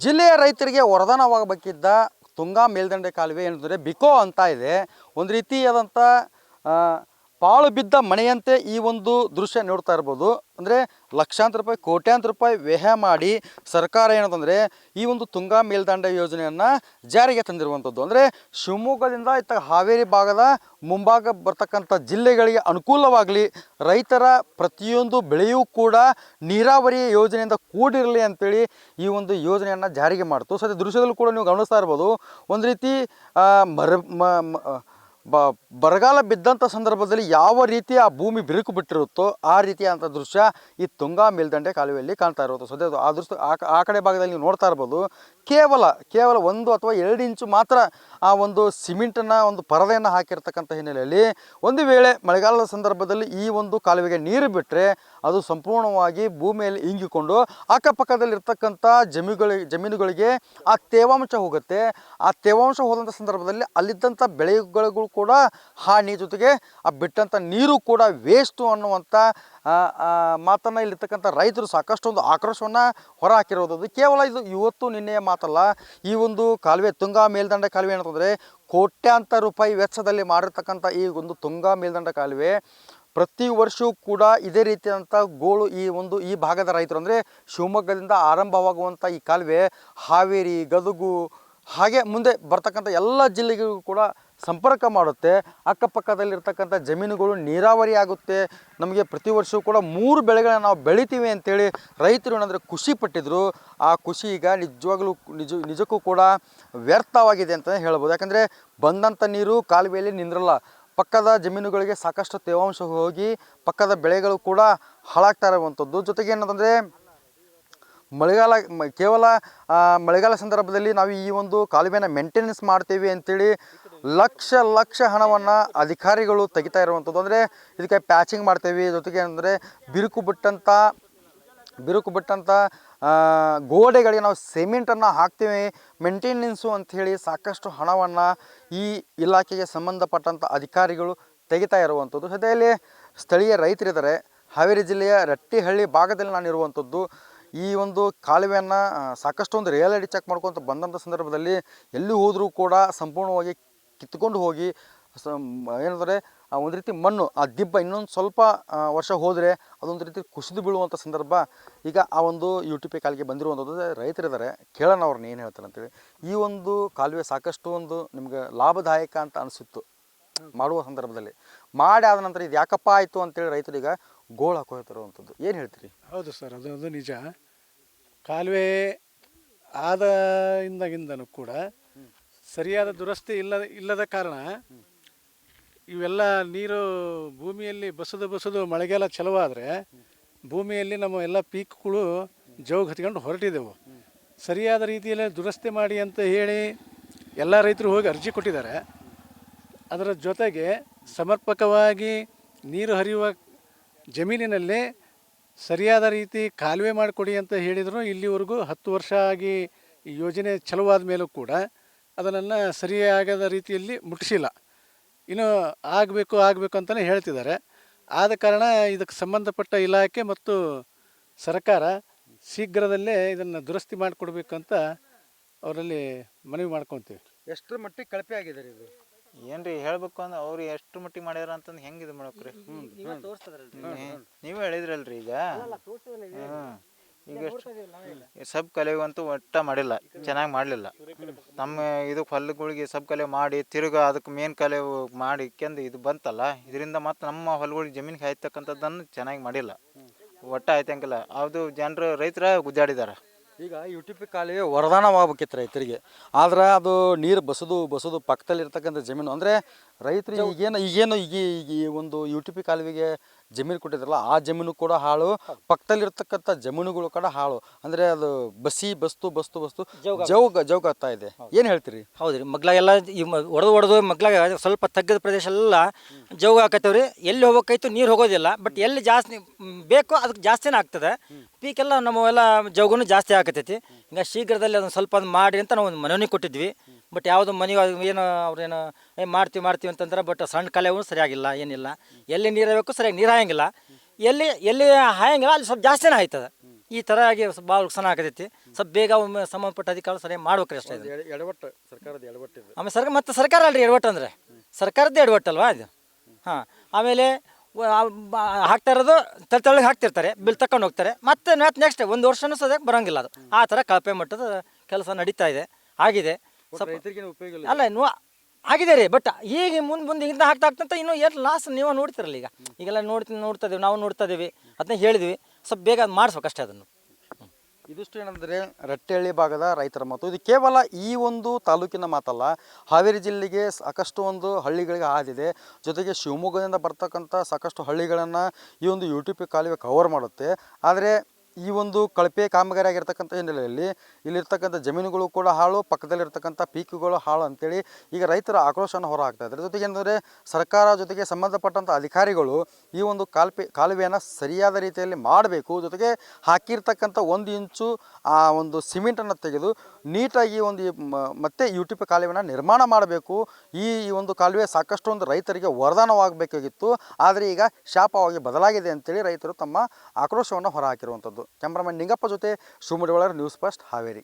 ಜಿಲ್ಲೆಯ ರೈತರಿಗೆ ವರದಾನವಾಗಬೇಕಿದ್ದ ತುಂಗಾ ಮೇಲ್ದಂಡೆ ಕಾಲುವೆ ಏನಂದರೆ ಬಿಕೋ ಅಂತ ಇದೆ. ಒಂದು ರೀತಿಯಾದಂಥ ಪಾಳು ಬಿದ್ದ ಮನೆಯಂತೆ ಈ ಒಂದು ದೃಶ್ಯ ನೋಡ್ತಾ ಇರ್ಬೋದು. ಅಂದರೆ ಲಕ್ಷಾಂತರ ರೂಪಾಯಿ ಕೋಟ್ಯಾಂತರ ರೂಪಾಯಿ ವ್ಯಯ ಮಾಡಿ ಸರ್ಕಾರ ಏನಂತಂದರೆ ಈ ಒಂದು ತುಂಗಾ ಮೇಲ್ದಂಡೆ ಯೋಜನೆಯನ್ನು ಜಾರಿಗೆ ತಂದಿರುವಂಥದ್ದು. ಅಂದರೆ ಶಿವಮೊಗ್ಗದಿಂದ ಇತ್ತ ಹಾವೇರಿ ಭಾಗದ ಮುಂಭಾಗ ಬರ್ತಕ್ಕಂಥ ಜಿಲ್ಲೆಗಳಿಗೆ ಅನುಕೂಲವಾಗಲಿ, ರೈತರ ಪ್ರತಿಯೊಂದು ಬೆಳೆಯೂ ಕೂಡ ನೀರಾವರಿ ಯೋಜನೆಯಿಂದ ಕೂಡಿರಲಿ ಅಂತೇಳಿ ಈ ಒಂದು ಯೋಜನೆಯನ್ನು ಜಾರಿಗೆ ಮಾಡ್ತು. ಸದ್ಯ ದೃಶ್ಯದಲ್ಲೂ ಕೂಡ ನೀವು ಗಮನಿಸ್ತಾ ಇರ್ಬೋದು. ಒಂದು ರೀತಿ ಬರಗಾಲ ಬಿದ್ದಂಥ ಸಂದರ್ಭದಲ್ಲಿ ಯಾವ ರೀತಿ ಆ ಭೂಮಿ ಬಿರುಕು ಬಿಟ್ಟಿರುತ್ತೋ ಆ ರೀತಿಯಾದಂಥ ದೃಶ್ಯ ಈ ತುಂಗಾ ಮೇಲ್ದಂಡೆ ಕಾಲುವೆಯಲ್ಲಿ ಕಾಣ್ತಾ ಇರೋದು. ಸದ್ಯ ಆ ದೃಶ್ಯ ಆ ಕಡೆ ಭಾಗದಲ್ಲಿ ನೀವು ನೋಡ್ತಾ ಇರ್ಬೋದು. ಕೇವಲ 1 ಅಥವಾ 2 ಇಂಚು ಮಾತ್ರ ಆ ಒಂದು ಸಿಮೆಂಟನ್ನು ಒಂದು ಪರದೆಯನ್ನು ಹಾಕಿರ್ತಕ್ಕಂಥ ಹಿನ್ನೆಲೆಯಲ್ಲಿ ಒಂದು ವೇಳೆ ಮಳೆಗಾಲದ ಸಂದರ್ಭದಲ್ಲಿ ಈ ಒಂದು ಕಾಲುವೆಗೆ ನೀರು ಬಿಟ್ಟರೆ ಅದು ಸಂಪೂರ್ಣವಾಗಿ ಭೂಮಿಯಲ್ಲಿ ಇಂಗಿಕೊಂಡು ಅಕ್ಕಪಕ್ಕದಲ್ಲಿರ್ತಕ್ಕಂಥ ಜಮೀನುಗಳಿಗೆ ಆ ತೇವಾಂಶ ಹೋಗುತ್ತೆ. ಆ ತೇವಾಂಶ ಹೋದಂಥ ಸಂದರ್ಭದಲ್ಲಿ ಅಲ್ಲಿದ್ದಂಥ ಬೆಳೆಗಳಿಗೂ ಕೂಡ ಹಾನಿ, ಜೊತೆಗೆ ಆ ಬಿಟ್ಟಂಥ ನೀರು ಕೂಡ ವೇಸ್ಟು ಅನ್ನುವಂಥ ಮಾತನ್ನು ಇಲ್ಲಿರ್ತಕ್ಕಂಥ ರೈತರು ಸಾಕಷ್ಟು ಒಂದು ಆಕ್ರೋಶವನ್ನು ಹೊರ ಹಾಕಿರೋದು. ಕೇವಲ ಇದು ಇವತ್ತು ನಿನ್ನೆಯ ಮಾತಲ್ಲ. ಈ ಒಂದು ಕಾಲುವೆ ತುಂಗಾ ಮೇಲ್ದಂಡೆ ಕಾಲುವೆ ಏನಂತಂದರೆ ಕೋಟ್ಯಾಂತರ ರೂಪಾಯಿ ವೆಚ್ಚದಲ್ಲಿ ಮಾಡಿರ್ತಕ್ಕಂಥ ಈ ಒಂದು ತುಂಗಾ ಮೇಲ್ದಂಡೆ ಕಾಲುವೆ ಪ್ರತಿ ವರ್ಷವೂ ಕೂಡ ಇದೇ ರೀತಿಯಾದಂಥ ಗೋಳು ಈ ಭಾಗದ ರೈತರು, ಅಂದರೆ ಶಿವಮೊಗ್ಗದಿಂದ ಆರಂಭವಾಗುವಂಥ ಈ ಕಾಲುವೆ ಹಾವೇರಿ, ಗದಗು ಹಾಗೆ ಮುಂದೆ ಬರ್ತಕ್ಕಂಥ ಎಲ್ಲ ಜಿಲ್ಲೆಗಳಿಗೂ ಕೂಡ ಸಂಪರ್ಕ ಮಾಡುತ್ತೆ. ಅಕ್ಕಪಕ್ಕದಲ್ಲಿರ್ತಕ್ಕಂಥ ಜಮೀನುಗಳು ನೀರಾವರಿ ಆಗುತ್ತೆ. ನಮಗೆ ಪ್ರತಿ ವರ್ಷವೂ ಕೂಡ 3 ಬೆಳೆಗಳನ್ನ ನಾವು ಬೆಳಿತೀವಿ ಅಂತೇಳಿ ರೈತರು ಏನಂದರೆ ಖುಷಿ ಪಟ್ಟಿದ್ರು. ಆ ಖುಷಿ ಈಗ ನಿಜಕ್ಕೂ ಕೂಡ ವ್ಯರ್ಥವಾಗಿದೆ ಅಂತಲೇ ಹೇಳ್ಬೋದು. ಯಾಕಂದರೆ ಬಂದಂಥ ನೀರು ಕಾಲುವೆಯಲ್ಲಿ ನಿಂದ್ರಲ್ಲ. ಪಕ್ಕದ ಜಮೀನುಗಳಿಗೆ ಸಾಕಷ್ಟು ತೇವಾಂಶ ಹೋಗಿ ಪಕ್ಕದ ಬೆಳೆಗಳು ಕೂಡ ಹಾಳಾಗ್ತಾ ಇರುವಂಥದ್ದು. ಜೊತೆಗೆ ಏನಂತಂದರೆ ಕೇವಲ ಮಳೆಗಾಲ ಸಂದರ್ಭದಲ್ಲಿ ನಾವು ಈ ಒಂದು ಕಾಲುವೆನ ಮೇಂಟೆನೆನ್ಸ್ ಮಾಡ್ತೀವಿ ಅಂತೇಳಿ ಲಕ್ಷ ಹಣವನ್ನು ಅಧಿಕಾರಿಗಳು ತೆಗಿತಾ ಇರುವಂಥದ್ದು. ಅಂದರೆ ಇದಕ್ಕೆ ಪ್ಯಾಚಿಂಗ್ ಮಾಡ್ತೇವೆ, ಜೊತೆಗೆ ಅಂದರೆ ಬಿರುಕು ಬಿಟ್ಟಂಥ ಗೋಡೆಗಳಿಗೆ ನಾವು ಸಿಮೆಂಟನ್ನು ಹಾಕ್ತೀವಿ ಮೇಂಟೆನೆನ್ಸು ಅಂಥೇಳಿ ಸಾಕಷ್ಟು ಹಣವನ್ನು ಈ ಇಲಾಖೆಗೆ ಸಂಬಂಧಪಟ್ಟಂಥ ಅಧಿಕಾರಿಗಳು ತೆಗಿತಾ ಇರುವಂಥದ್ದು. ಜೊತೆಯಲ್ಲಿ ಸ್ಥಳೀಯ ರೈತರಿದ್ದಾರೆ. ಹಾವೇರಿ ಜಿಲ್ಲೆಯ ರಟ್ಟಿಹಳ್ಳಿ ಭಾಗದಲ್ಲಿ ನಾನು ಇರುವಂಥದ್ದು. ಈ ಒಂದು ಕಾಲುವೆಯನ್ನು ಸಾಕಷ್ಟು ಒಂದು ರಿಯಾಲಿಟಿ ಚೆಕ್ ಮಾಡ್ಕೊತ ಬಂದಂಥ ಸಂದರ್ಭದಲ್ಲಿ ಎಲ್ಲಿ ಹೋದರೂ ಕೂಡ ಸಂಪೂರ್ಣವಾಗಿ ಕಿತ್ಕೊಂಡು ಹೋಗಿ ಏನಂದರೆ ಒಂದು ರೀತಿ ಮಣ್ಣು ಆ ದಿಬ್ಬ ಇನ್ನೊಂದು ಸ್ವಲ್ಪ ವರ್ಷ ಹೋದರೆ ಅದೊಂದು ರೀತಿ ಕುಸಿದು ಬೀಳುವಂಥ ಸಂದರ್ಭ ಈಗ ಆ ಒಂದು UTP ಕಾಲಿಗೆ ಬಂದಿರುವಂಥದ್ದು. ರೈತರಿದ್ದಾರೆ, ಕೇಳೋಣ ಅವ್ರನ್ನ ಏನು ಹೇಳ್ತಾರೆ ಅಂತೇಳಿ. ಈ ಒಂದು ಕಾಲುವೆ ಸಾಕಷ್ಟು ಒಂದು ನಿಮ್ಗೆ ಲಾಭದಾಯಕ ಅಂತ ಅನಿಸಿತ್ತು ಮಾಡುವ ಸಂದರ್ಭದಲ್ಲಿ, ಮಾಡಿ ಆದ ನಂತರ ಇದು ಯಾಕಪ್ಪ ಆಯಿತು ಅಂತೇಳಿ ರೈತರಿಗೆ ಗೋಳು ಹಾಕೋತಿರುವಂಥದ್ದು. ಏನು ಹೇಳ್ತೀರಿ? ಹೌದು ಸರ್, ಅದು ನಿಜ. ಕಾಲುವೆ ಇಂದಾಗಿಂದನೂ ಕೂಡ ಸರಿಯಾದ ದುರಸ್ತಿ ಇಲ್ಲದ ಕಾರಣ ಇವೆಲ್ಲ ನೀರು ಭೂಮಿಯಲ್ಲಿ ಬಸದು ಮಳೆಗಾಲ ಚಲವಾದರೆ ಭೂಮಿಯಲ್ಲಿ ನಮ್ಮ ಎಲ್ಲ ಪೀಕ್ಗಳು ಜೋಗ್ ಹತ್ಕೊಂಡು ಹೊರಟಿದ್ದೆವು. ಸರಿಯಾದ ರೀತಿಯಲ್ಲಿ ದುರಸ್ತಿ ಮಾಡಿ ಅಂತ ಹೇಳಿ ಎಲ್ಲ ರೈತರು ಹೋಗಿ ಅರ್ಜಿ ಕೊಟ್ಟಿದ್ದಾರೆ. ಅದರ ಜೊತೆಗೆ ಸಮರ್ಪಕವಾಗಿ ನೀರು ಹರಿಯುವ ಜಮೀನಿನಲ್ಲಿ ಸರಿಯಾದ ರೀತಿ ಕಾಲುವೆ ಮಾಡಿಕೊಡಿ ಅಂತ ಹೇಳಿದ್ರು. ಇಲ್ಲಿವರೆಗೂ 10 ವರ್ಷ ಆಗಿ ಈ ಯೋಜನೆ ಚಲವಾದ ಮೇಲೂ ಕೂಡ ಅದನ್ನು ಸರಿಯಾಗದ ರೀತಿಯಲ್ಲಿ ಮುಟ್ಟಿಸಿಲ್ಲ. ಇನ್ನು ಆಗಬೇಕು ಅಂತಲೇ ಹೇಳ್ತಿದ್ದಾರೆ. ಆದ ಕಾರಣ ಇದಕ್ಕೆ ಸಂಬಂಧಪಟ್ಟ ಇಲಾಖೆ ಮತ್ತು ಸರ್ಕಾರ ಶೀಘ್ರದಲ್ಲೇ ಇದನ್ನು ದುರಸ್ತಿ ಮಾಡಿಕೊಡ್ಬೇಕಂತ ಅವರಲ್ಲಿ ಮನವಿ ಮಾಡ್ಕೊತೀವಿ. ಎಷ್ಟರ ಮಟ್ಟಿಗೆ ಕಳಪೆ ಆಗಿದೆ ಇದು? ಏನ್ರಿ ಹೇಳ್ಬೇಕು ಅಂದ್ರೆ ಅವ್ರು ಎಷ್ಟು ಮಟ್ಟಿಗೆ ಮಾಡ್ಯಾರ ಅಂತಂದು ಹೆಂಗೆ ಇದು ಮಾಡಕ್ರಿ? ನೀವು ಹೇಳಿದ್ರಲ್ರಿ ಈಗ ಸಬ್ ಕಲೆವಂತೂ ಒಟ್ಟ ಮಾಡಿಲ್ಲ, ಚೆನ್ನಾಗಿ ಮಾಡಲಿಲ್ಲ. ನಮ್ಮ ಇದು ಹೊಲಗಳಿಗೆ ಸಬ್ ಕಲೆ ಮಾಡಿ ತಿರುಗಾ ಅದಕ್ಕೆ ಮೇನ್ ಕಲೆ ಮಾಡಿ ಇದು ಬಂತಲ್ಲ, ಇದರಿಂದ ಮತ್ತು ನಮ್ಮ ಹೊಲಗಳಿಗೆ ಜಮೀನಿಗೆ ಆಯ್ತಕ್ಕಂಥದ್ದನ್ನು ಚೆನ್ನಾಗಿ ಮಾಡಿಲ್ಲ. ಒಟ್ಟ ಆಯ್ತಂಗಿಲ್ಲ. ಅದು ಜನರು ರೈತರ ಗುದ್ದಾಡಿದಾರೆ. ಈಗ UTP ಕಾಲುವೆ ವರದಾನವಾಗಬೇಕಿತ್ತು ರೈತರಿಗೆ. ಆದ್ರೆ ಅದು ನೀರು ಬಸದು ಪಕ್ಕದಲ್ಲಿರ್ತಕ್ಕಂಥ ಜಮೀನು, ಅಂದರೆ ರೈತರು ಈಗೇನು ಈ ಒಂದು UTP ಕಾಲುವೆಗೆ ಜಮೀನು ಕೊಟ್ಟಿದ್ರಲ್ಲ ಆ ಜಮೀನು ಕೂಡ ಹಾಳು, ಪಕ್ಕದಲ್ಲಿರ್ತಕ್ಕಂಥ ಜಮೀನುಗಳು ಕೂಡ ಹಾಳು. ಅಂದರೆ ಅದು ಬಸ್ತು ಜೌಗ್ ಆಗ್ತಾ ಇದೆ. ಏನು ಹೇಳ್ತೀರಿ? ಹೌದ್ರಿ, ಮಗ್ಲಾಗೆಲ್ಲ ಈ ಹೊಡೆದು ಮಗ್ಲಾಗ ಸ್ವಲ್ಪ ತಗ್ಗದ ಪ್ರದೇಶ ಎಲ್ಲ ಜೌಗ್ ಹಾಕತ್ತವ್ರಿ. ಎಲ್ಲಿ ಹೋಗ್ಬೇಕಾಯ್ತು ನೀರು ಹೋಗೋದಿಲ್ಲ, ಬಟ್ ಎಲ್ಲಿ ಜಾಸ್ತಿ ಬೇಕೋ ಅದಕ್ಕೆ ಜಾಸ್ತಿನೇ ಆಗ್ತದೆ. ಪೀಕೆಲ್ಲ ನಮ್ಮವೆಲ್ಲ ಜೌಗನು ಜಾಸ್ತಿ ಆಕತೈತಿ. ಈಗ ಶೀಘ್ರದಲ್ಲಿ ಅದನ್ನು ಸ್ವಲ್ಪ ಮಾಡಿ ಅಂತ ನಾವು ಒಂದು ಮನವಿ ಕೊಟ್ಟಿದ್ವಿ. ಬಟ್ ಯಾವುದು ಮನವಿ ಏನು ಅವ್ರೇನು ಮಾಡ್ತೀವಿ ಅಂತಂದ್ರೆ, ಬಟ್ ಸಣ್ಣ ಕಾಲುವೆಗೂ ಸರಿಯಾಗಿಲ್ಲ, ಏನಿಲ್ಲ. ಎಲ್ಲಿ ನೀರು ಬೇಕು ಸರಿಯಾಗಿ ನೀರು ಹಾಯಂಗಿಲ್ಲ, ಎಲ್ಲಿ ಹಾಯಂಗಿಲ್ಲ ಅಲ್ಲಿ ಸ್ವಲ್ಪ ಜಾಸ್ತಿನೇ ಆಯ್ತದೆ. ಈ ಥರ ಆಗಿ ಭಾಳ ನುಕ್ಸಾನ ಆಗತೈತಿ. ಸ್ವಲ್ಪ ಬೇಗ ಒಮ್ಮೆ ಸಂಬಂಧಪಟ್ಟ ಅಧಿಕಾರಿಗಳು ಸರಿಯಾಗಿ ಮಾಡ್ಬೇಕ್ರಿ ಅಷ್ಟೇ ಇದು. ಎಡವಟ್ಟು ಸರ್ಕಾರದ ಎಡವಟ್ಟಿದೆ. ಆಮೇಲೆ ಮತ್ತೆ ಸರ್ಕಾರ ಅಲ್ರಿ ಎಡವಟ್ಟು ಅಂದರೆ ಸರ್ಕಾರದ್ದೇ ಎಡವಟ್ಟಲ್ವಾ ಇದು. ಹಾಂ, ಆಮೇಲೆ ಹಾಕ್ತಾ ಇರೋದು ತಳಗೆ ಹಾಕ್ತಿರ್ತಾರೆ, ಬಿಲ್ ತಗೊಂಡು ಹೋಗ್ತಾರೆ, ಮತ್ತೆ ನೆಕ್ಸ್ಟ್ ಒಂದು ವರ್ಷನೂ ಸದ್ಯಕ್ಕೆ ಬರೋಂಗಿಲ್ಲ ಅದು. ಆ ಥರ ಕಳಪೆ ಮಟ್ಟದ ಕೆಲಸ ನಡೀತಾ ಇದೆ, ಆಗಿದೆ. ಸ್ವಲ್ಪ ರೈತರಿಗೆ ಉಪಯೋಗ ಇಲ್ಲ. ಅಲ್ಲ ಆಗಿದೆ ರೀ, ಬಟ್ ಈಗ ಮುಂದೆ ಹಿಂದೆ ಹಾಕ್ತಾ ಇನ್ನೂ ಏನು ಲಾಸ್ ನೀವು ನೋಡ್ತಿರಲ್ಲ. ಈಗೆಲ್ಲ ನೋಡ್ತಾ ಇದೀವಿ, ನಾವು ನೋಡ್ತಾ ಇದೀವಿ, ಅದನ್ನ ಹೇಳಿದ್ವಿ. ಸ್ವಲ್ಪ ಬೇಗ ಮಾಡಿಸ್ಬೇಕು ಅಷ್ಟೇ ಅದನ್ನು. ಇದಿಷ್ಟು ಏನಂದರೆ ರಟ್ಟೆಹಳ್ಳಿ ಭಾಗದ ರೈತರ ಮಾತು. ಇದು ಕೇವಲ ಈ ಒಂದು ತಾಲೂಕಿನ ಮಾತಲ್ಲ, ಹಾವೇರಿ ಜಿಲ್ಲೆಗೆ ಸಾಕಷ್ಟು ಒಂದು ಹಳ್ಳಿಗಳಿಗೆ ಹಾದಿದೆ. ಜೊತೆಗೆ ಶಿವಮೊಗ್ಗದಿಂದ ಬರ್ತಕ್ಕಂಥ ಸಾಕಷ್ಟು ಹಳ್ಳಿಗಳನ್ನು ಈ ಒಂದು UTP ಕಾಲುವೆ ಕವರ್ ಮಾಡುತ್ತೆ. ಆದರೆ ಈ ಒಂದು ಕಳಪೆ ಕಾಮಗಾರಿ ಆಗಿರ್ತಕ್ಕಂಥ ಹಿನ್ನೆಲೆಯಲ್ಲಿ ಇಲ್ಲಿರ್ತಕ್ಕಂಥ ಜಮೀನುಗಳು ಕೂಡ ಹಾಳು, ಪಕ್ಕದಲ್ಲಿರ್ತಕ್ಕಂಥ ಪೀಕುಗಳು ಹಾಳು ಅಂತೇಳಿ ಈಗ ರೈತರ ಆಕ್ರೋಶವನ್ನು ಹೊರ ಹಾಕ್ತಾ ಇದ್ದಾರೆ. ಜೊತೆಗೆ ಏನಂದರೆ ಸರ್ಕಾರ ಜೊತೆಗೆ ಸಂಬಂಧಪಟ್ಟಂಥ ಅಧಿಕಾರಿಗಳು ಈ ಒಂದು ಕಾಲುವೆಯನ್ನು ಸರಿಯಾದ ರೀತಿಯಲ್ಲಿ ಮಾಡಬೇಕು. ಜೊತೆಗೆ ಹಾಕಿರ್ತಕ್ಕಂಥ 1 ಇಂಚು ಆ ಒಂದು ಸಿಮೆಂಟನ್ನು ತೆಗೆದು ನೀಟಾಗಿ ಮತ್ತೆ UTP ಕಾಲುವೆಯನ್ನು ನಿರ್ಮಾಣ ಮಾಡಬೇಕು. ಈ ಒಂದು ಕಾಲುವೆ ಸಾಕಷ್ಟು ಒಂದು ರೈತರಿಗೆ ವರದಾನವಾಗಬೇಕಾಗಿತ್ತು, ಆದರೆ ಈಗ ಶಾಪವಾಗಿ ಬದಲಾಗಿದೆ ಅಂತೇಳಿ ರೈತರು ತಮ್ಮ ಆಕ್ರೋಶವನ್ನು ಹೊರ ಹಾಕಿರುವಂಥದ್ದು. ಕ್ಯಾಮ್ರಾಮನ್ ನಿಂಗಪ್ಪ ಜೊತೆ ಶಿವಮೊಗ್ಗ ನ್ಯೂಸ್ ಫಸ್ಟ್ ಹಾವೇರಿ.